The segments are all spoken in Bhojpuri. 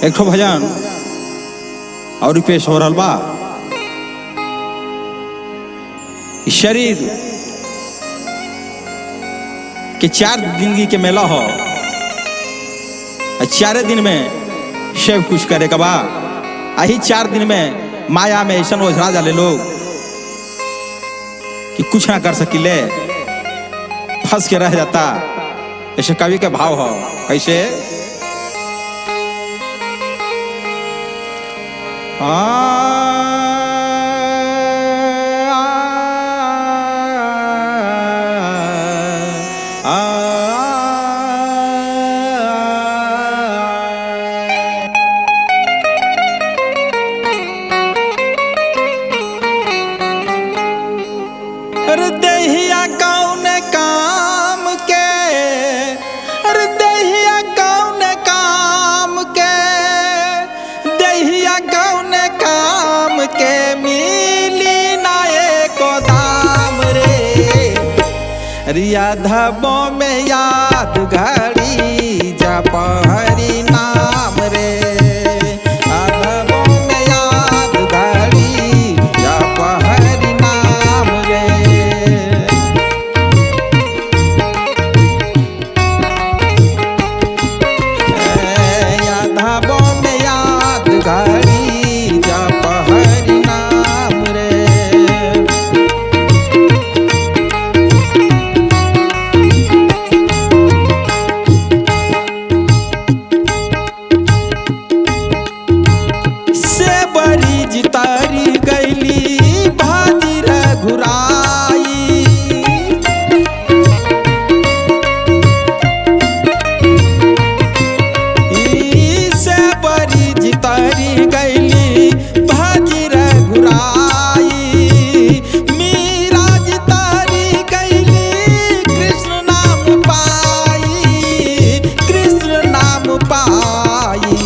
एक ठो भजन और पेश हो रहा बा। शरीर के 4 जिंदगी के मेला हो, 4 दिन में सब कुछ करे का बा। यही 4 दिन में माया में ऐसा ओझरा जाले लोग कि कुछ ना कर सकिले, फंस के रह जाता। ऐसे कवि के भाव हो कैसे दहिया कौन काम के, दहिया कौन काम के, दहिया कौन काम के मिली ना एको दाम रे। रिया धबों में याद घड़ी जप हरि नाम रे। जितारी गैली भाजी रघुराई, से बड़ी जितारी गैली भाजी रघुराई। मीरा जितारी गैली कृष्ण नाम पाई, कृष्ण नाम पाई।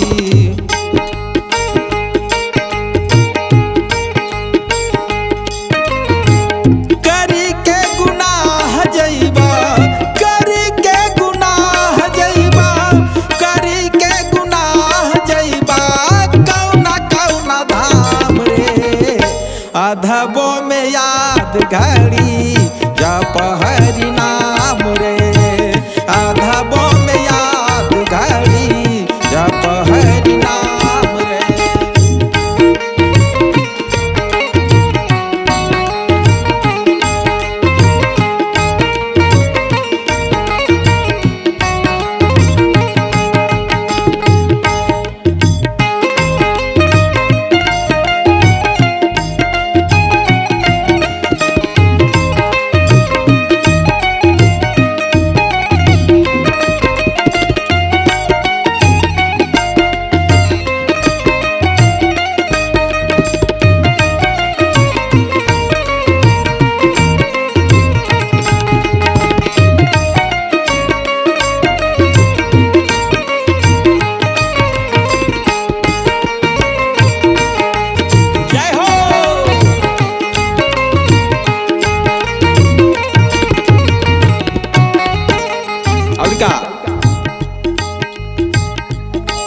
अधबों में याद घड़ी जप हरि नाम रे। अधबों में याद घड़ी जप हरि नाम रे।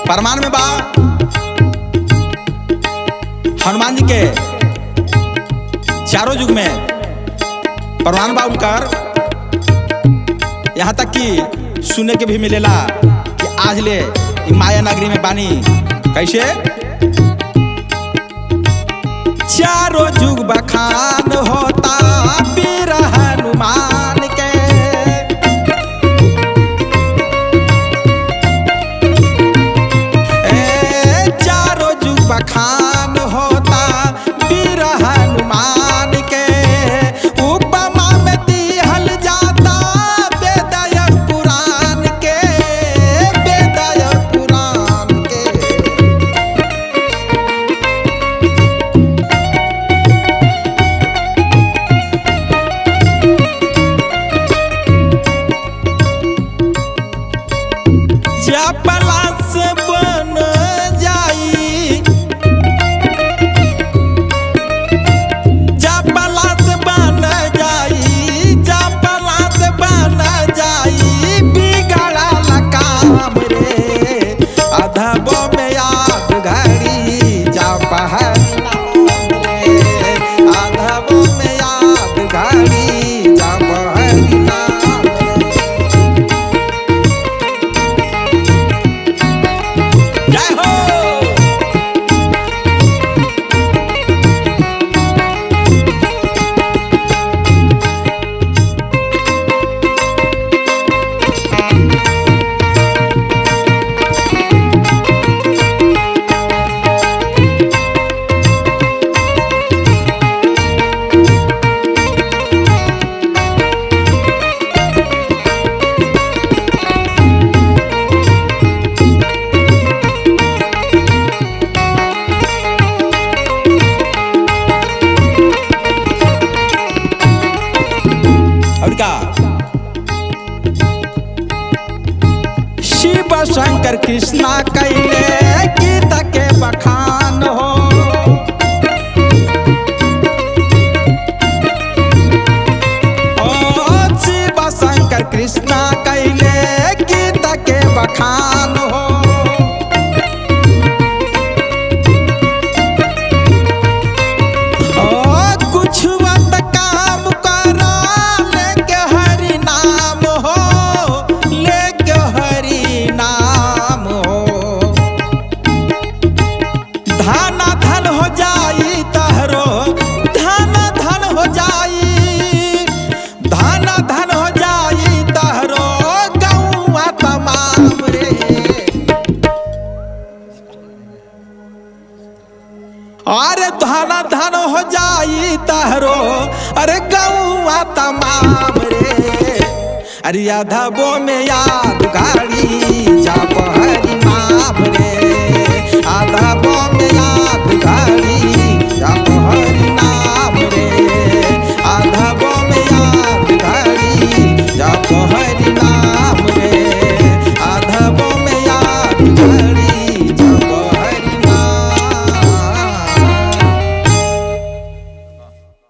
परमान में बा हनुमान जी के चारों युग में परमान बा उनकर। यहाँ तक कि सुने के भी मिलेला कि आज ले माया नगरी में बानी कैसे चारों युग बखान होता वीर हनुमान के। बखान होता वीर हनुमान के। उपमा में दिहल जाता वेदय पुराण के, वेदय पुराण के। जपला से बन जाई, जपला से बन जाई, जपला से बन जाई शिव शंकर कृष्णा कैले गीत के बखान हो। शिव शंकर कृष्णा कैले गीत के बखान हो। कुछ वत काम करा लेके हरि नाम हो, लेके हरि नाम हो। धन धन हो जाई तहरो, धन धन हो जाई, धन धन हो जाई तहरो गौआ तमाम रे। अरे धन धन हो जाई तहरो, अरे गौआ तमाम रे। अरे यादवों में याद गाड़ी जा हरि नाम रे।